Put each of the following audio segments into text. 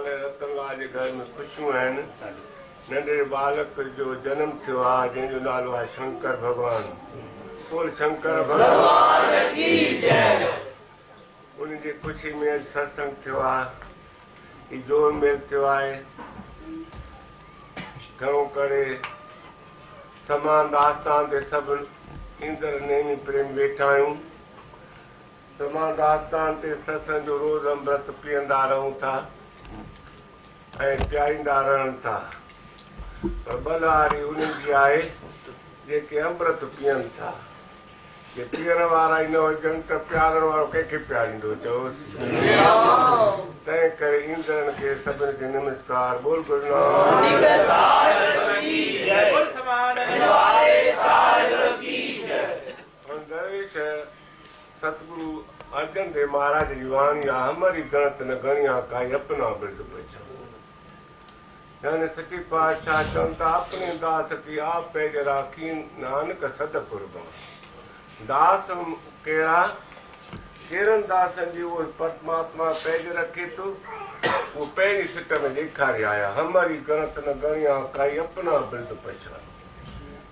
रतनलाल जे घर में खुशियूं आहिनि। नंढे बालक जो जन्म थियो आहे जंहिंजो नालो आहे शंकर भगवान। बोल शंकर भगवान की जय। उन जी खुशी में सत्संग थियो आहे, जोड़ मेल थियो आहे। घणो करे समान दास्तान ते सभु ईंदड़ नेमी प्रेम वेठा आहियूं। समान दास्तान ते सत्संग जो रोज़ अमृत पीअंदा रहूं था ऐं प्यारींदा रहनि था। पर भलारी उन्हनि जी आहे जेके अमृत पीअनि था। जे पीअण वारा ई न हुजनि त प्यारण वारो कंहिंखे प्यारींदो चओसि। तंहिं करे ईंदड़नि खे सभिनी खे नमस्कार। बोल गुरु दरवेश सतगुरु अर्जन देव महाराज जी वाणी आहे, हमारी गणत न गणिया काई अपना बिरद बचा। यानी सच्ची पातशाह चवनि था अपने दास की आप पैज राखी नानक सद कुर्बान। दास कहिड़ा कहिड़नि दासनि जी उहो परमात्मा पैज रखे थो, उहो पहिरीं सिट में ॾेखारे आया। हमारी गणत न गणिया काई अपना बिरद पछा।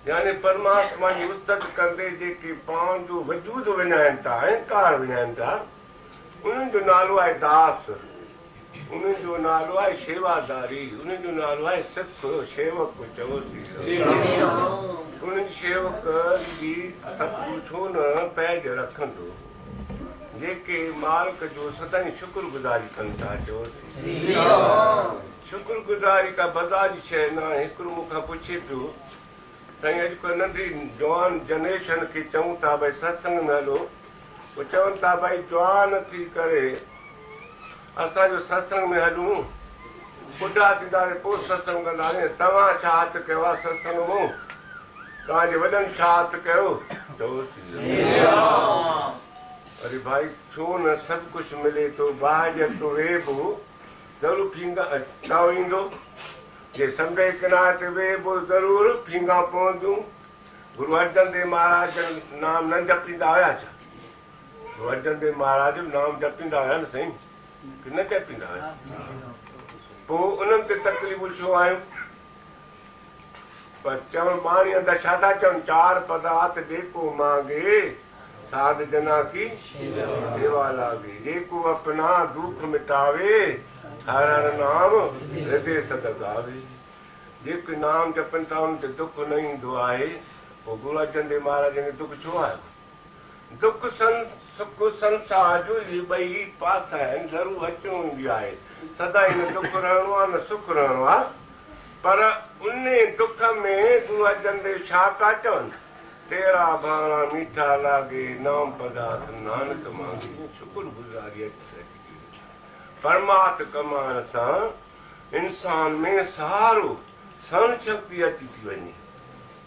यानी परमात्मा जी उस्तत कंदे जेके पाण जो वजूद विञाइनि था, अहंकार विञाइनि था, उन्हनि जो नालो आहे दास। उन्हनि जो नालो आहे शेवादारी। उन्हनि जो नालो आहे सिख शेवक चओसि। उन्हनि शेवक जी सतगुरु छो न पैज रखंदो जेके मालिक जो सदाईं शुक्रगुज़ारी कनि था चओसि। शुक्रगुज़ारी का बज़ारी शइ न आहे। हिकिड़ो मूंखां पुछे पियो साईं अॼुकल्ह नंढी जवान जनरेशन खे चऊं था भई सत्संग में हलो, उहे चवनि था भई जवान थी करे असांजो सत्संग में हलूं, ॿुढा थींदासीं पोइ सत्संग कंदासीं। तव्हां छा हथु कयो आहे सत्संग में? तव्हांजे वॾनि छा हथु कयो? अरे भाई छो न सभु कुझु मिले थो, बाहि तो वेबो ज़रूरु फींगा छा ईंदो। जे समुंड किनारे ते वेबो ज़रूरु फींगा पवंदियूं। गुरु अर्जन देव महाराज नाम न जपींदा हुया छा? गुरु अर्जन देव महाराज नाम जपींदा हुया न साईं, कि न जपींदा हुया? पोइ उन्हनि ते तकलीफ़ूं छो आयूं? पर चवण बाणी अंदरि छा था चवनि? चार पदार्थ जेको मांगे साध जना की सेवा लागे। जेको अपना दुख मिटावे हर हर नाम हृदय सद गावे। जेके नाम जपनि था उन ते दुख न ईंदो आहे। पोइ गुरु अर्जन देव महाराज खे दुख छो आयो? दुख सुख संसार जो इहे ॿई पासा आहिनि, ज़रूरु अचणो ईंदी आहे। सदाईं न दुख रहणो आहे न सुख रहणो आहे। पर उन दुख में गुरु अर्जन देव छा था चवनि? तेरा भाणा मीठा लागे नाम पदार्थ नानक मांगे। शुक्रगुज़ारी परमात्मा कमाइण सां इंसान में सहारो सहन शक्ति अची थी वञे।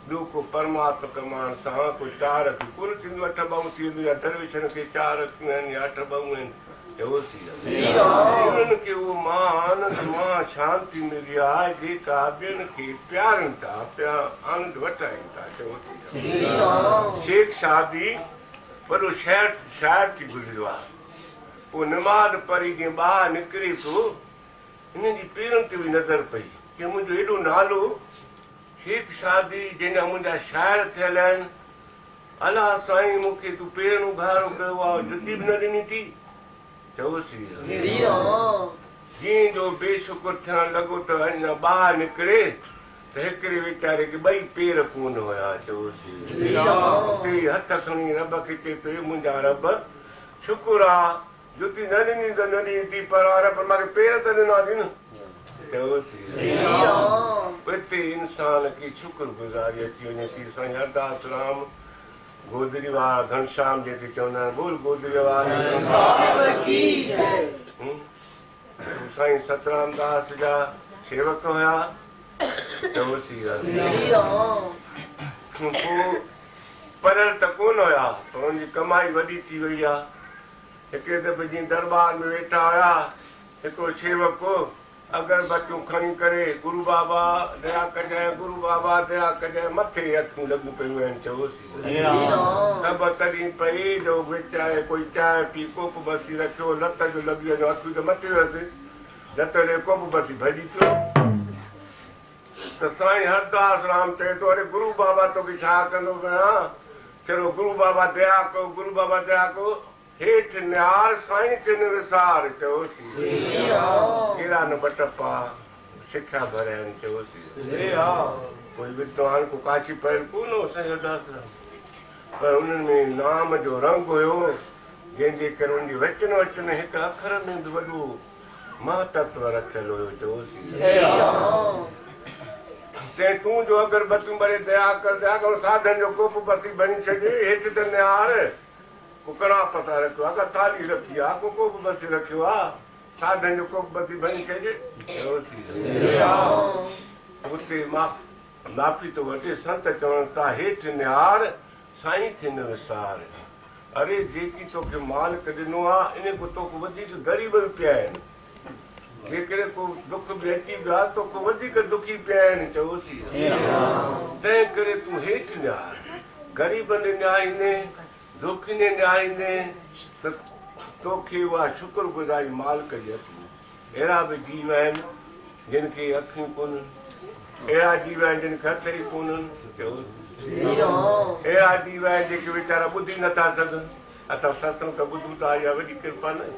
ॿियो को परमात्मा कमाइण सां कोई चार अखियूं कोन थींदियूं, अठ ॿहूं थींदियूं। या दरवेशनि खे चार अखियूं आहिनि या अठ ॿहूं आहिनि, उन्हनि खे उहो मां आनंद मां शांती मिली आहे जेका ॿियनि खे प्यारनि था, आनंद वठाइनि था चओ। शेख शादी वॾो शाइर थी गुज़रियो आहे। पोइ निमाज़ पढ़ी जीअं ॿाहिरि निकिरे थो, हिन जी पेरनि ते बि नज़र पई कि मुंहिंजो एॾो नालो शेख शादी जंहिंजा मुंहिंजा शाइर थियल आहिनि। अलाह साईं मूंखे तूं पेरनि उघारो कयो आहे, जुती बि न ॾिनी थी चओसि। जीअं जो बेशुकुर थियणु लॻो त अञा ॿाहिरि निकिरे त हिकिड़े वीचारे खे ॿई पेर कोन हुया चओसि। हुते हथ खणी रब खे चए पियो मुंहिंजा रब शुकुर आहे जुती न ॾिनी त न ॾिनी थी, पर रब मूंखे पेर त ॾिना थी न चओसि। हिते इंसान खे शुक्रगुज़ारी अची वञे थी। साईं हरदास राम गोदरी वारा घनश्याम जेके चवंदा आहिनि बोल गोदरी वारा। साईं सतराम दास जा सेवक हुया चओसि। पोइ पढ़ियल त कोन हुया, पर हुनजी कमाई वॾी थी वई आहे। हिकिड़े दफ़े जीअं दरबार में वेठा हुया, हिकिड़ो सेवक अगरबत्तियूं खणी करे गुरू बाबा दया कजांइ, गुरू बाबा दया कजांइ, मथे अखियूं लॻियूं पियूं आहिनि चओसि। सभु तॾहिं पई जो विचाए कोई चांहि पी कोप बसी रखियो, लत जो लॻी वञो, अखियूं त मथे हुयसि। जतरे को बि बसी भॼी पियो त साईं हरदास राम चए थो अरे गुरू बाबा तोखे छा कंदो पिया चलो गुरू बाबा दया को गुरू बाबा दया को हेठि निहार साईं किन विसार चयोसीं कहिड़ा न ॿ टपा सिख्या भरिया आहिनि चयोसीं कोई विद्वान को काची पयल कोन हो साईं हरदास राम पर उन्हनि में नाम जो रंग हुयो जंहिंजे करे उनजी वचन वचन हिकु अखर में बि वॾो महतत्व रखियल हुयो चयोसीं चई तूं जो अगरबत्तियूं भरे दया कर साधन जो कोप बसी बनी छॾे हेठि त निहार कुकड़ा पता रखियो आहे थाली रखी आहे को कोप बसी रखियो आहे साधन जो कोप बसी बनी छॾे उते माफ़ी थो वठे संत चवनि था हेठि निहार साईं खे न विसार अरे जेकी तोखे मालिक ॾिनो आहे इन खां तोखे वधीक ग़रीब बि पिया आहिनि जेकॾहिं को दुख बि अची वियो आहे तोखे वधीक दुखी पिया आहिनि चयोसीं तंहिं करे तूं हेठि निहार ग़रीबनि निहारींदे दुखीने निहारींदे त तोखे उहा शुक्रगुज़ारी मालिक जी अची अहिड़ा बि जीव आहिनि जिन खे अखियूं कोन्हनि अहिड़ा जीव आहिनि जिन खे हथ ई कोन्हनि अहिड़ा जीव आहिनि जेके वीचारा ॿुधी नथा सघनि असां सत्संग त ॿुधूं था इहा वॾी कृपा न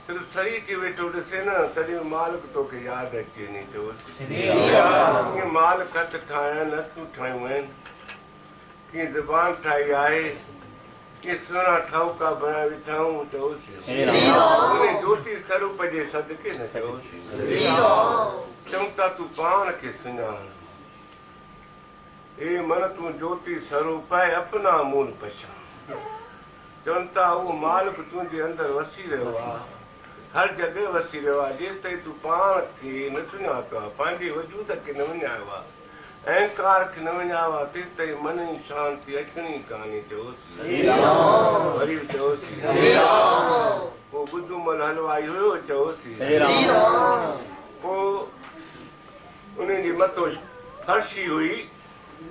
सिर्फ शरीर खे वेठो ॾिसे न तॾहिं मालिक तोखे यादि अची वञे चओसि कीअं मालिक हथ ठाहिया आहिनि हथूं ठाहियूं आहिनि कीअं ज़बान ठाही आहे कीअं सुहिणा ठाहूका बणाए वेठा आहियूं चओसि उन ज्योति स्वरूप जे सदके न चओसि चऊं था तूं पाण खे सुञाण ए मन तूं ज्योति स्वरूप आहे अपना मूल पछाण चवनि था उहो मालिक तुंहिंजे अंदरि वसी रहियो आहे हर जॻह वसी रहियो आहे जेसि ताईं तूं पाण खे न सुञातो आहे पंहिंजे वजूद खे न विञायो आहे अहंकार खे न विञायो आहे तेसि ताईं मन जी शांती अचणी कान्हे चओसि वरी चओसि पोइ ॿुधूमल हलवाई हुयो चओसि पोइ उन जे मथां फर्शी हुई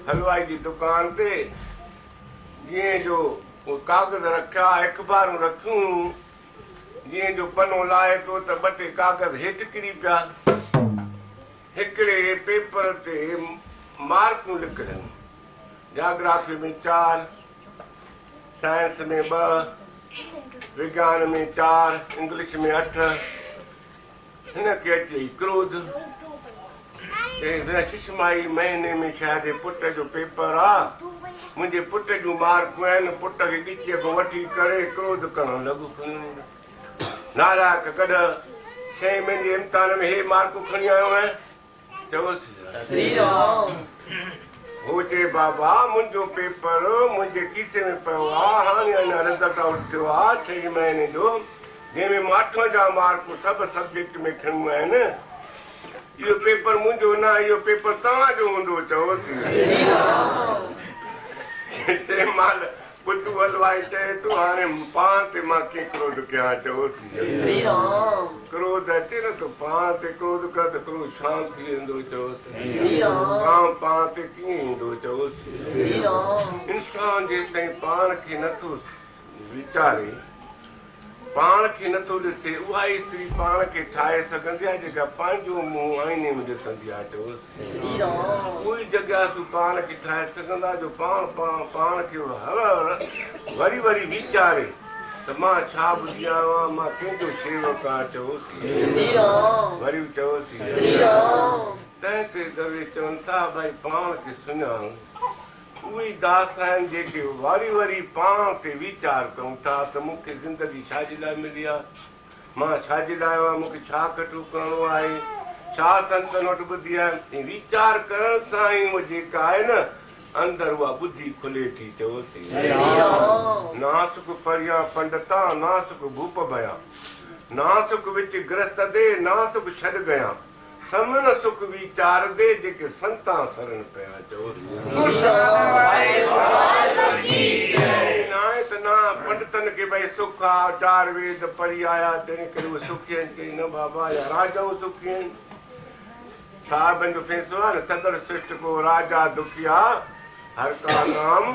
हलवाई जी दुकान ते जीअं जो कागज़ रखिया अख़बारूं रखियूं जीअं जो पनो लाहे थो त ॿ टे कागज़ हेठि किरी पिया हिकिड़े पेपर ते मार्कूं लिखियलु जाग्राफी में 4 साइंस में 2 विज्ञान में 4 इंग्लिश में 8 हिनखे अचे क्रोध शिशमाई महीने में शायदि पुट जो पेपर आहे मुंहिंजे पुट जूं मार्कूं आहिनि पुट खे ॻिचीअ खां वठी करे क्रोध करणु लॻो नारायक कढ 6 महीने जे इम्तिहान में हे मार्कूं खणी आयो आहियां चओसि हो चए बाबा मुंहिंजो पेपर मुंहिंजे खीसे में पियो आहे हाणे अञा रिज़ल्ट आउट थियो आहे 6 महीने जो जंहिंमें मां 8 जा मार्कूं सभु सब्जेक्ट में खणियूं आहिनि इहो पेपर मुंहिंजो न इहो पेपर तव्हांजो हूंदो चओसि चए माल पुटु हलवाई चए तूं हाणे पाण ते मां कीअं क्रोध कयां चओसि क्रोध अचे न तूं पाण ते क्रोध कर त क्रोध शांत थी वेंदो चओसि पाण ते कीअं ईंदो चओसि इंसान जेसि ताईं पाण खे नथो वीचारे पाण खे नथो ॾिसे उहा ई स्त्री पाण खे ठाहे सघंदी आहे जेका पंहिंजो मुंहुं आईने में ॾिसंदी आहे चओसि उहा जॻह तूं पाण खे ठाहे सघंदा जो पाण खे वरी वरी वीचारे त मां छा ॿुधी आयो आहियां मां कंहिंजो शेवक आहियां चओसि वरी चओसि तंहिं करे दवे चवनि था भई पाण खे सुञाण उहे दास आहिनि जेके वारी वारी पाण ते वीचार कयूं था त मूंखे ज़िंदगी छाजे लाइ मिली आहे मां छाजे लाइ आहियां मूंखे छा कटो करिणो आहे छा संतनि वटि ॿुधी आहे ऐं वीचार करण सां ई उहा जेका आहे न अंदरि उहा ॿुधी खुले थी चओसि नासुक परियां पंडिता नासुक भूप भया नासुक विच ग्रस्त दे नासुक छॾ गया समन सुख वीचार दे जेके संता सरन पिया चओसि ना पंडितनि खे भई सुख आहे 4 वेद पढ़ी आया तंहिं करे उहे सुखी आहिनि चई न बाबा या राजाऊं सुखी आहिनि साहिबनि जो फैसलो आहे न सदर सृष्ट को राजा दुखिया हर का नाम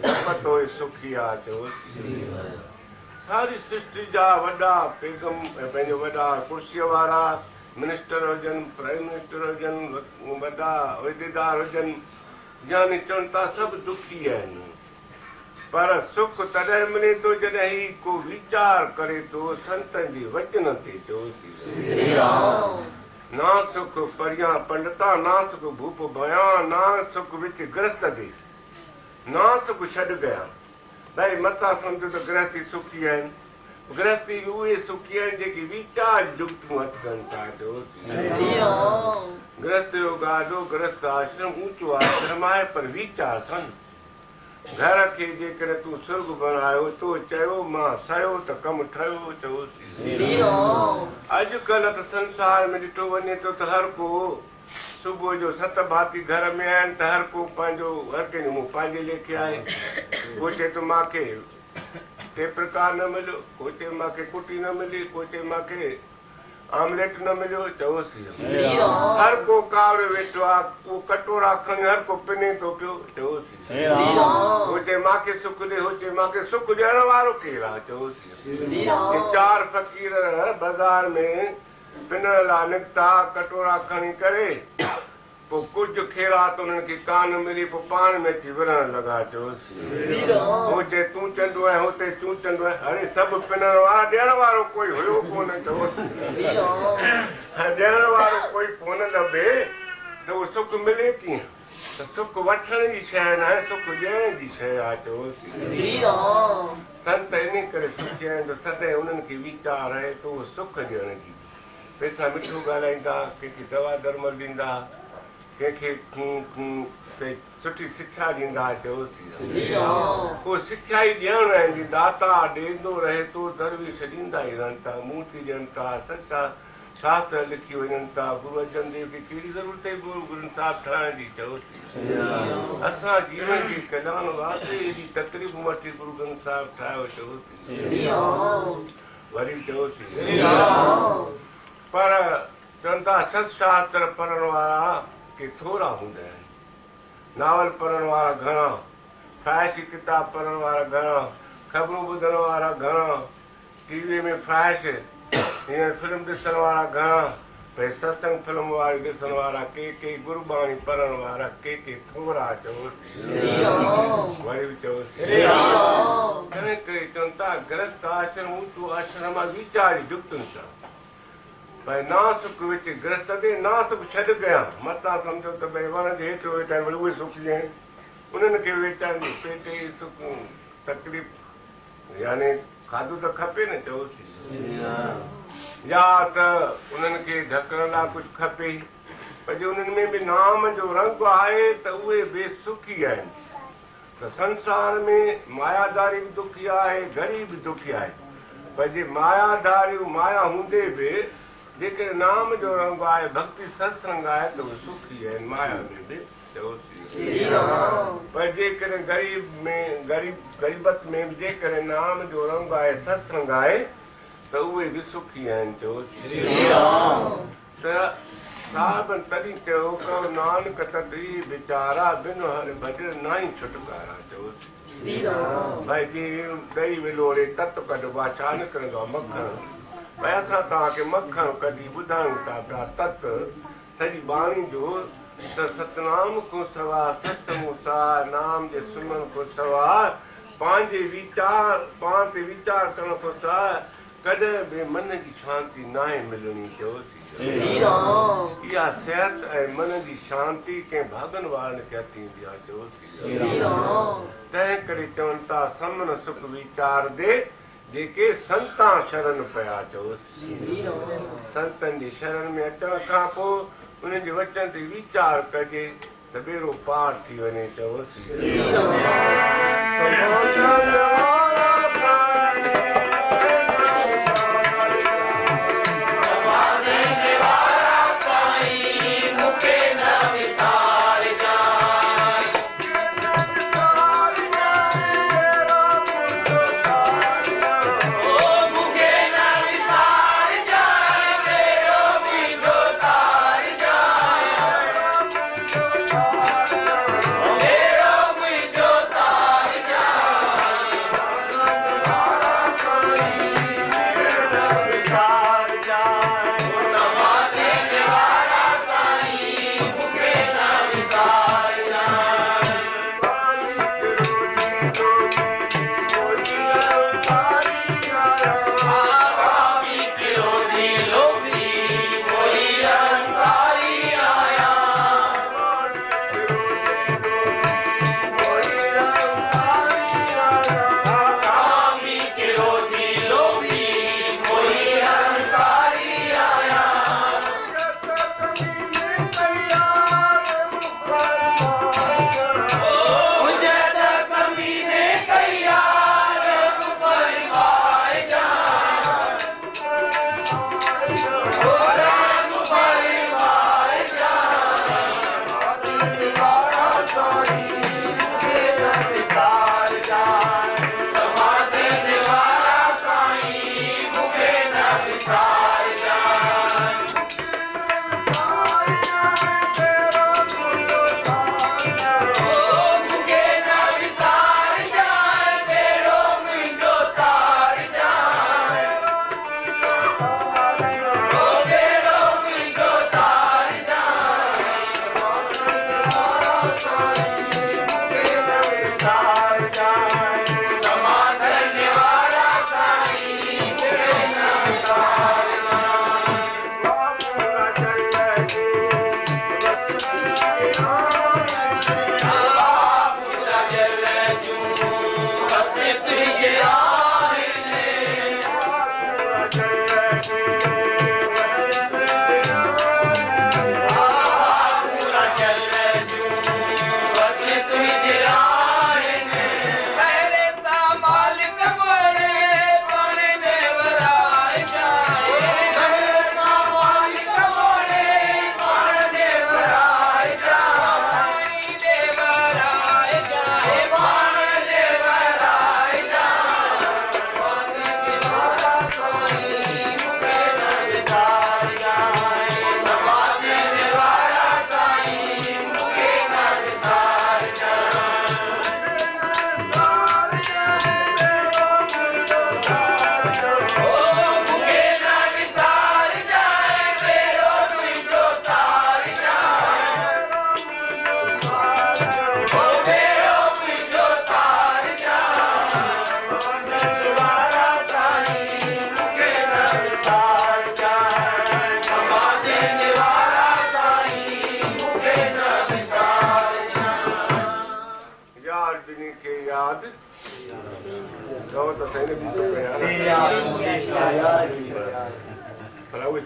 जपतो सुखी आहे चओसि सारी सृष्टि जा वॾा पेगम पंहिंजो वॾा कुर्सीअ वारा मिनिस्टर हुजनि प्राइम मिनिस्टर हुजनि वॾा उहिदेदार हुजनि यानी चवनि था सभु दुखी आहिनि पर सुख तॾहिं मिले थो जॾहिं ही को वीचार करे थो संतनि जी वचन ते चओसि ना सुख परियां पंडिता ना सुख भूप भया ना सुख विच ग्रस्त दे ना सुख छॾ गया भई मथां सम्झो त गृहस्थी सुखी आहिनि गृहस्थी उहे सुखी आहिनि जेके वीचार युक्तूं हथ कनि था चओसि गृहस्थ जो ॻाढो गृहस्थ आश्रम ऊचो आश्रम आहे पर वीचार सन घर खे जेकॾहिं तूं सुर्ग बणायो तो चयो मां सयो त कमु ठहियो चओसि अॼुकल्ह त संसार में ॾिठो वञे थो त हर को सुबुह जो 7 भाती घर में आहिनि त हर को पंहिंजो हर कंहिंजो मुंहुं पंहिंजे लेखे आहे को चए थो मूंखे टे प्रकार न मिलियो को चए मूंखे कुटी न मिली को चए मूंखे आमलेट न मिलियो चओसि हर को कावड़े वेठो आहे उहो कटोरा खणी हर को पिने थो पियो चओसि हो चए मूंखे सुख ॾे हो चए मूंखे सुख ॾियण वारो केरु आहे चओसि 4 फ़क़ीर बाज़ार में पिनण लाइ निकिता कटोरा खणी करे पोइ कुझु खेड़ा त उन्हनि खे कान मिली पोइ पाण में अची विढ़ण लॻा चयोसि हू चए तूं चंडो आहे हुते तूं चंडो आहे अरे सभु पिनण वारा ॾियण वारो कोई हुयो कोन चयोसि ॾियण वारो कोई कोन लभे त उहो सुख मिले कीअं त सुख वठण जी शइ न आहे सुख ॾियण जी शइ आहे चयोसि संत इन करे सुखिया आहिनि त सदैव उन्हनि खे वीचार आहे त उहो सुख ॾियण जी पैसा मिठो ॻाल्हाईंदा कंहिंखे दवा दरमल ॾींदा कंहिंखे सुठी शिक्षा ॾींदा चयोसि उहो शिक्षा ई ॾियणु आहिनि दाता ॾींदो रहे थो दरवेश ॾींदा ई रहनि था मूर्ति ॾियनि था सचा शास्त्र लिखी वञनि था गुरू अर्जन देव खे कहिड़ी ज़रूरत आहे गुरू ग्रंथ साहिब ठाहिण जी चयोसि असां जीवन जे कल्याण वास्ते एॾी तकलीफ़ वठी गुरू ग्रंथ साहिब ठाहियो चयोसि वरी चयोसि पर चवनि था सत्शास्त्र पढ़ण वारा के थोरा हूंदा आहिनि नावल पढ़ण वारा घणा फ़ाहिश किताब पढ़ण वारा घणा ख़बरूं ॿुधण वारा घणा टीवीअ में फ़ाहिश हींअर फिल्म ॾिसण वारा घणा भई सत्संग फिल्म वारी ॾिसण वारा के गुरबाणी पढ़ण वारा के थोरा चयोसि वरी बि चयोसि तंहिं करे चवनि था गृहस्थ आश्रम ऊंचो आश्रम आहे वीचार जुगतुनि सां भाई ना सुख विच गृहस्थ ते ना सुख छॾ कयां मतां सम्झो त भई वण जे हेठि वेठा आहिनि वरी उहे सुख आहिनि उन्हनि खे वीचारनि जी पेट जी सुख तकलीफ़ यानी खाधो त खपे न चयोसि या त उन्हनि खे ढकण लाइ कुझु खपे पर जे उन्हनि में बि नाम जो रंग आहे त उहे बेसुखी आहिनि त संसार में मायादारी बि दुखी आहे ग़रीब बि दुखी आहे पर जे मायादारी माया हूंदे बि जेकॾहिं नाम जो रंग आहे भक्ति सत्संग आहे त उहे सुखी आहिनि माया में बि चयोसि पर जेकॾहिं ग़रीबत में बि जेकॾहिं नाम जो रंग आहे सत्संग आहे त उहे बि सुखी आहिनि चयोसि त साहिब तॾहिं चयो कयो नानक तॾहिं वीचारा बिन हर भॼन ना ई छुटकारा चयोसि भाई जीअं ॾही विलोड़े तत कढिबो छा निकिरंदो आहे मखण भई असां तव्हांखे मखण कढी ॿुधायूं था पिया तत सॼी बाणी जो त सतनाम खां सवाइ सत्संग सां नाम जे सुमन खां सवाइ पंहिंजे वीचार पाण ते वीचार करण खां सवाइ कॾहिं बि मन जी शांती नाहे मिलणी चयोसि इहा सिहत ऐं मन जी शांती कंहिं भागनि वारनि खे थींदी आहे चयोसि तंहिं करे चवनि था समन सुख वीचार दे जेके संतां शरण पिया चयोसि संतनि जी शरण में अचण खां पोइ उन्हनि जे वचन ते वीचार कजे त बेड़ो पार थी वञे चयोसि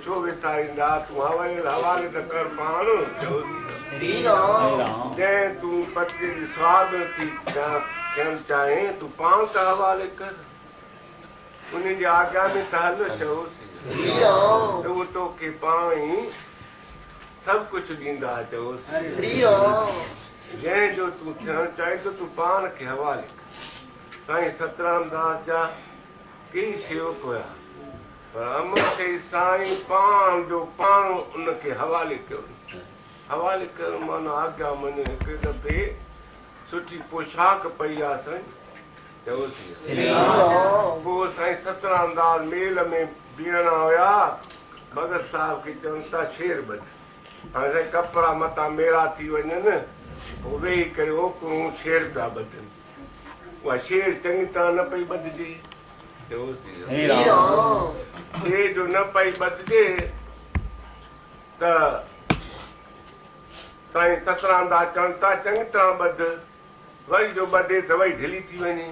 छो विसारींदा तूं हवाले त कर पाण जंहिं तूं पतीअ जी स्वाद थी थियणु चाहे तूं पाण त हवाले कर उन्हनि जी आज्ञा में त हल चयोसि त उहो तोखे पाण ई सभु कुझु ॾींदा चयोसि जंहिंजो तूं थियणु चाहे थो तूं पाण खे हवाले कर। साईं सतराम दास जा कई सेवक हुया पर अमर चई साईं पाण जो पाण उनखे हवाले कयो हवाले कयो माना आज्ञा मञ। हिकु दफ़े सुठी पोशाक पई आहे साईं चयोसि पोइ साईं सतराम दास मेल में बीहणा हुया भगत साहिब खे चवनि था शेर ॿध हाणे साईं कपिड़ा मथां मेरा थी वञनि पोइ वेही करे ओकरूं शेर पिया ॿधनि उहा शेर चङी तरह न पई ॿधजे शेर जो न पई ॿधजे त साईं सतराम दास चवनि था चङी तरह ॿध वरी जो ॿधे त वरी ढिली थी वञे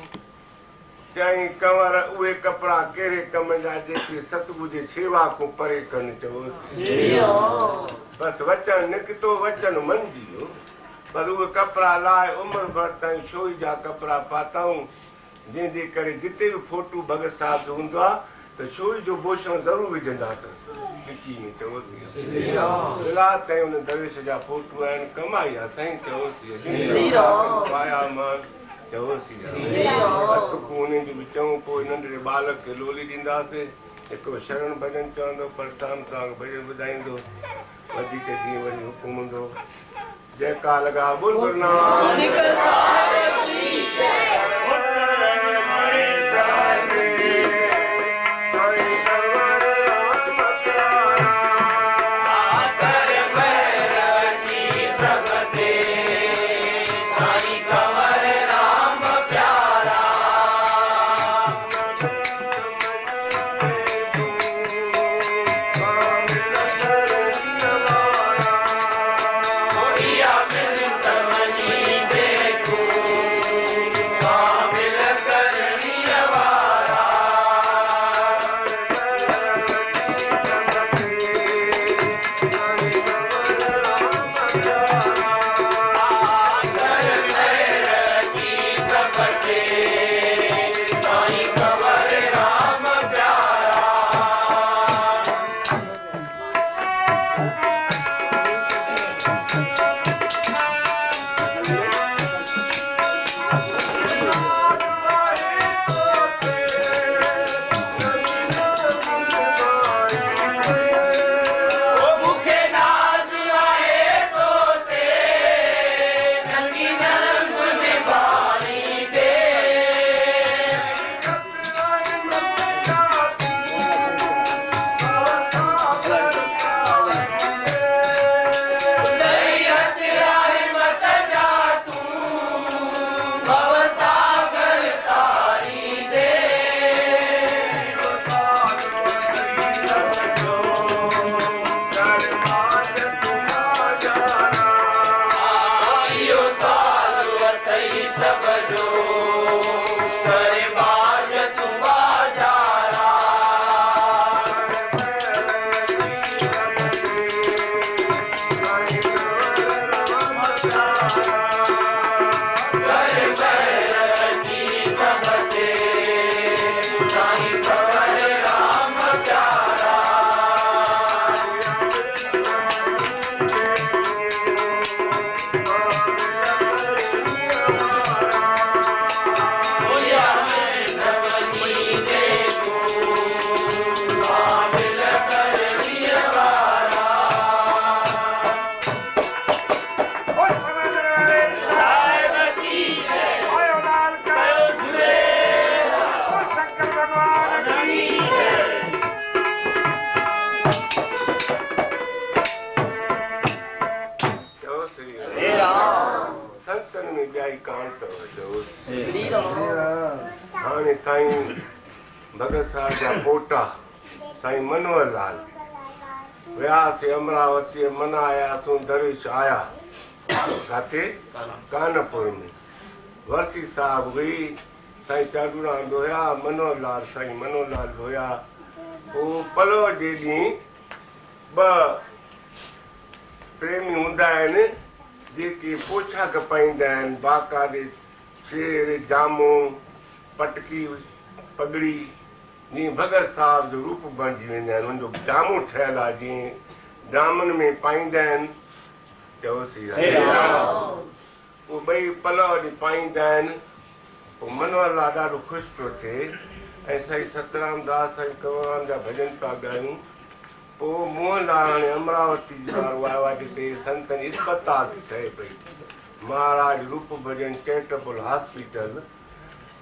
चई कंवर उहे कपिड़ा कहिड़े कम जा जेके सतगुरु जे शेवा खां परे कनि चयोसि बसि वचन निकितो वचन मञिजी वियो पर उहे कपिड़ा लाइ उमिरि भर ताईं छोई जा कपिड़ा पाताऊं जंहिंजे करे जिते बि फोटू भगत साहिब जो हूंदो आहे त छोई जो भूषण ज़रूरु विझंदा अथसि मिटी में चयोसि ताईं हुन दरवेश जा फोटू आहिनि कमाई आहे साईं चयोसि पाया मान चयोसि उन्हनि जो बि चऊं पोइ नंढड़े बालक खे लोली ॾींदासीं हिकिड़ो शरण भॼन चवंदो परसाम सां भॼन ॿुधाईंदो वधीक जीअं वरी हुकुम हूंदो जयकार लॻा बोल गुरु नानक Yeah. संतन में ॿिया ई कान अथव चओ। हाणे साईं भगत साहब जा पोटा साईं मनोहर लाल वियासीं अमरावती मना आयासीं दरवेश आया काथे कानपुर में वर्सी साहब हुई साईं चाडूराम हुया मनोहर लाल साईं मनोहर लाल हुया। पोइ पलव जे ॾींहुं ॿ प्रेमी हूंदा आहिनि जेके पोशाक पाईंदा आहिनि बाकायदे शेर जामो पटकी पगड़ी जीअं भगत साहब जो रूप बणिजी वेंदा आहिनि हुनजो जामो ठहियलु आहे जीअं जामनि में पाईंदा आहिनि चओसीं उहे ॿई पलव ॾींहुं पाईंदा आहिनि। पोइ मनोहर लाल ॾाढो ख़ुशि पियो थिए ऐं साईं सतराम दास साईं कंवरराम जा भॼन पिया ॻायूं। पोइ मोहनलाल हाणे अमरावती जो वारो आयो आहे जिते संतनि इस्पताल थी ठहे पई महाराज रूप भॼन चैरिटेबल हॉस्पिटल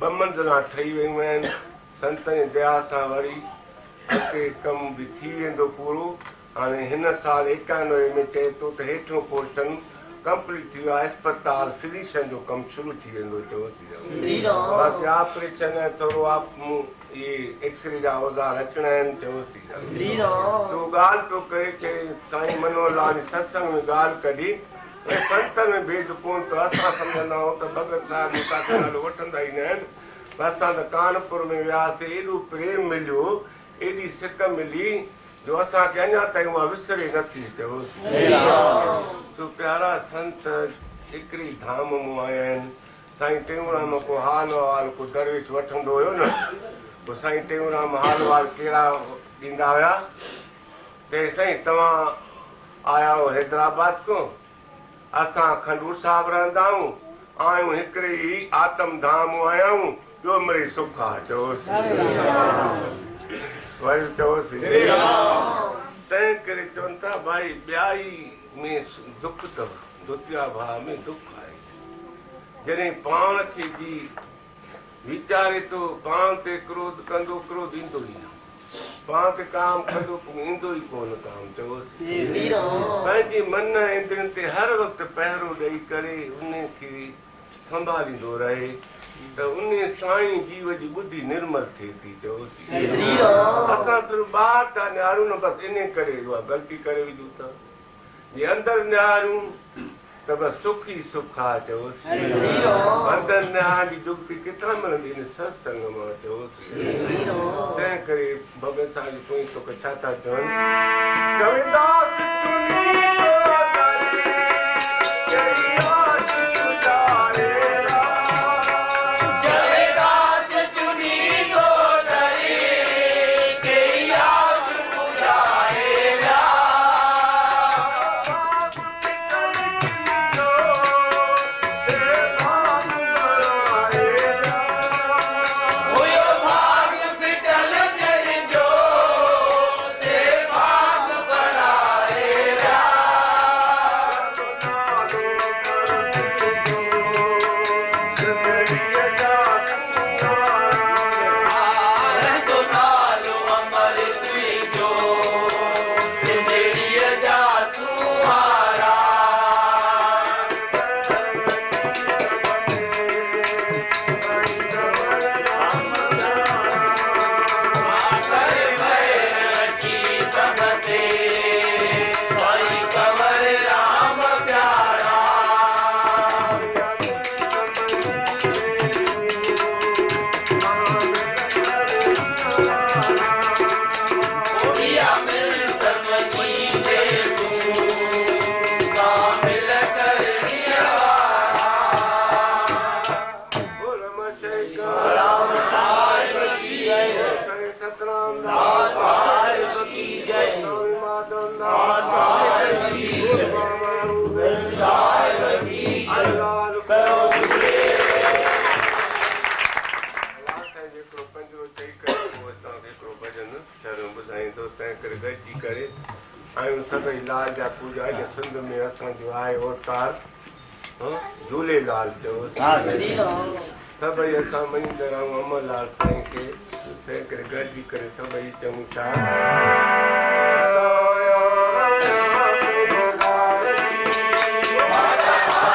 2 मंज़िला ठही वियूं आहिनि। संतनि जी दया सां वरी अॻिते कमु बि थी वेंदो पूरो। हाणे हिन साल 91 में चए थो त हेठियों पोर्शन कंप्लीट थी वियो आहे अस्पताल फिजिशियन जो कमु शुरू थी वेंदो चओसीं। बाक़ी ऑपरेशन ऐं थोरो इहे एक्सरे जा औज़ार अचणा आहिनि चओसीं। तो ॻाल्हि पियो करे चए साईं मनोहर लाल सत्संग में ॻाल्हि कढी ऐं संतनि में भेद कोन त असां सम्झंदा आहियूं त भगत साहिब मूंखां नालो वठंदा ई न आहिनि। असां त कानपुर में वियासीं एॾो प्रेम मिलियो एॾी सिक मिली जो असांखे अञा ताईं उहा विसरे नथी चओसीं। तो प्यारा संत हिकिड़ी धाम मां आया आहिनि। साईं टेऊंराम को हाल वाल को दरवेश वठंदो हुयो न पोइ साईं टेऊंराम हाल वाल कहिड़ा ॾींदा हुया चई साईं तव्हां आया हो हैदराबाद को असां खंडूर साहिब रहंदा आहियूं हिकिड़े ई आत्म धाम आया आहियूं ॿियो मिड़ई सुख आहे चओसीं। वरी चओसीं तंहिं करे चवनि था भाई ॿियाई में दुख अथव दुतिया भाउ में दुख आहे। जॾहिं पाण खे जी वीचारे थो पाण ते क्रोध कंदो क्रोध ईंदो ई न पाण ते काम कंदो ईंदो ई कोन काम चओसीं। पंहिंजे मन इंद्रियनि ते हर वक़्तु पहिरो ॾेई करे उन खे संभालींदो रहे त उन साईं जीव जी ॿुधी निर्मल थिए थी चओसीं। असां सिर्फ़ु ॿाहिरि था निहारूं न बसि इन करे उहा ग़लती करे विझूं था जे अंदरि निहारूं त बसि सुख ई सुख आहे चओसीं। अंदरि निहार जी जुगती किथां मिलंदी इन सत्संग मां चओसीं। तंहिं करे भगत साहिब जी पोइ तोखे छा था चवनि कविदास सभई लाल जा पूजा सिंध में असांजो आहे अवतार झूलेलाल चओसीं। सभई असां मञींदा रहूं अमरलाल साईं खे तंहिं करे गॾिजी करे सभई चऊं छा Bye.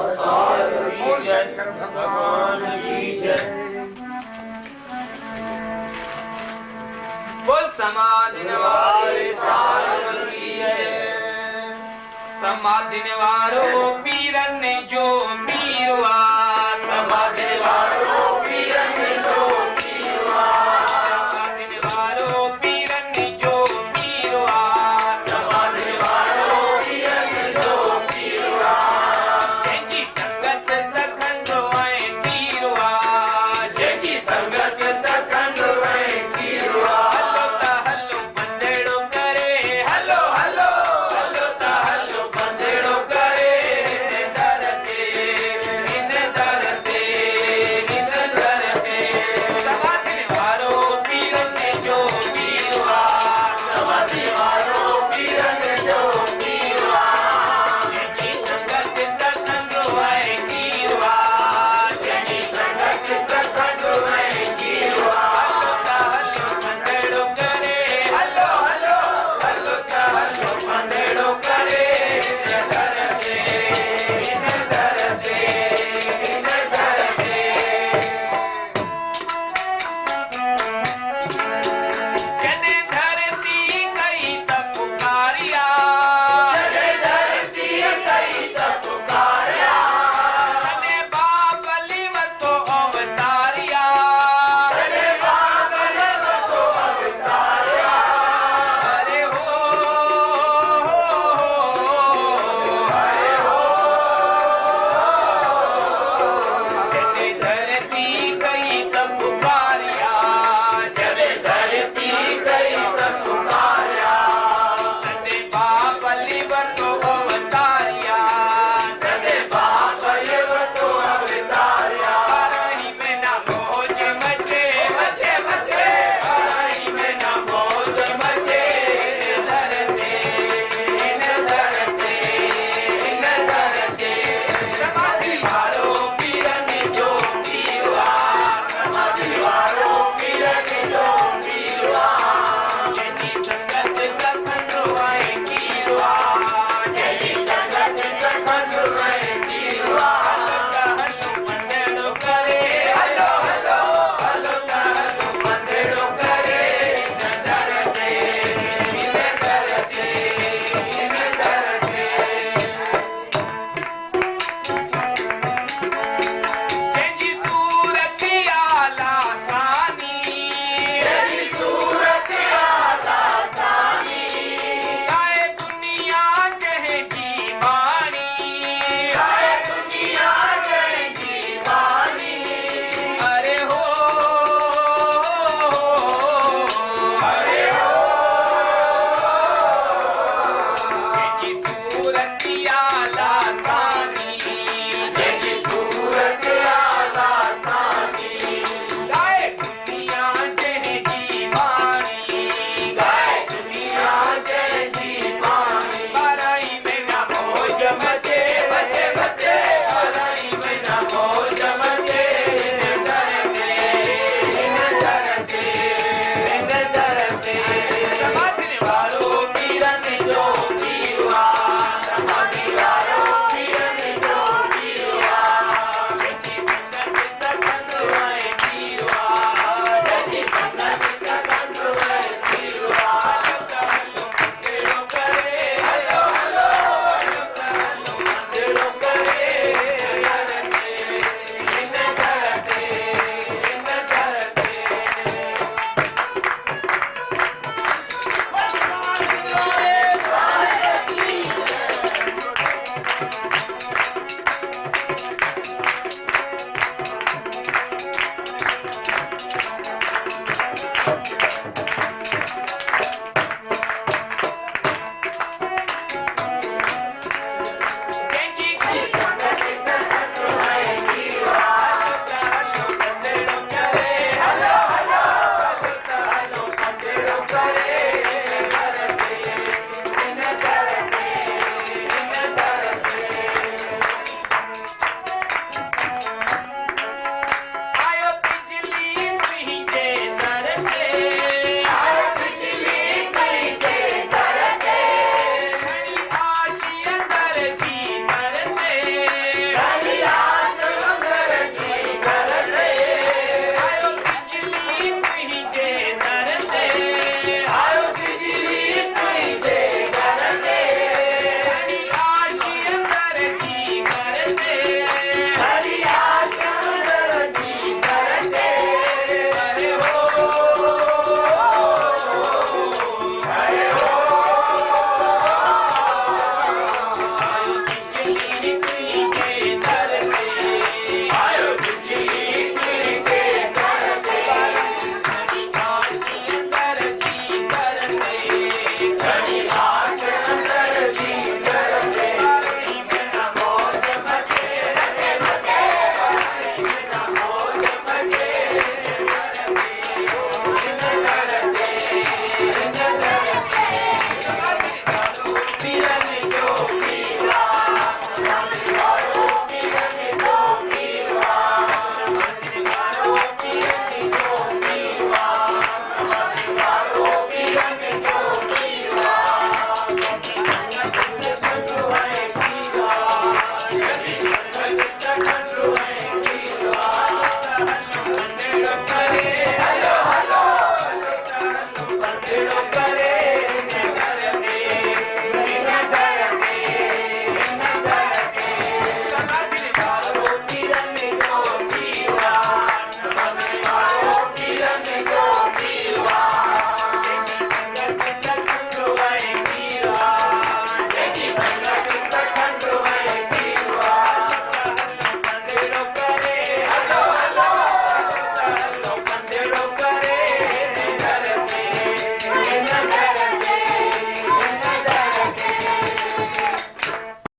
बोल शंकर भगवान की जय। बोल समाधि वाले सारंग की जय। समाधि वारो पीरन ने जो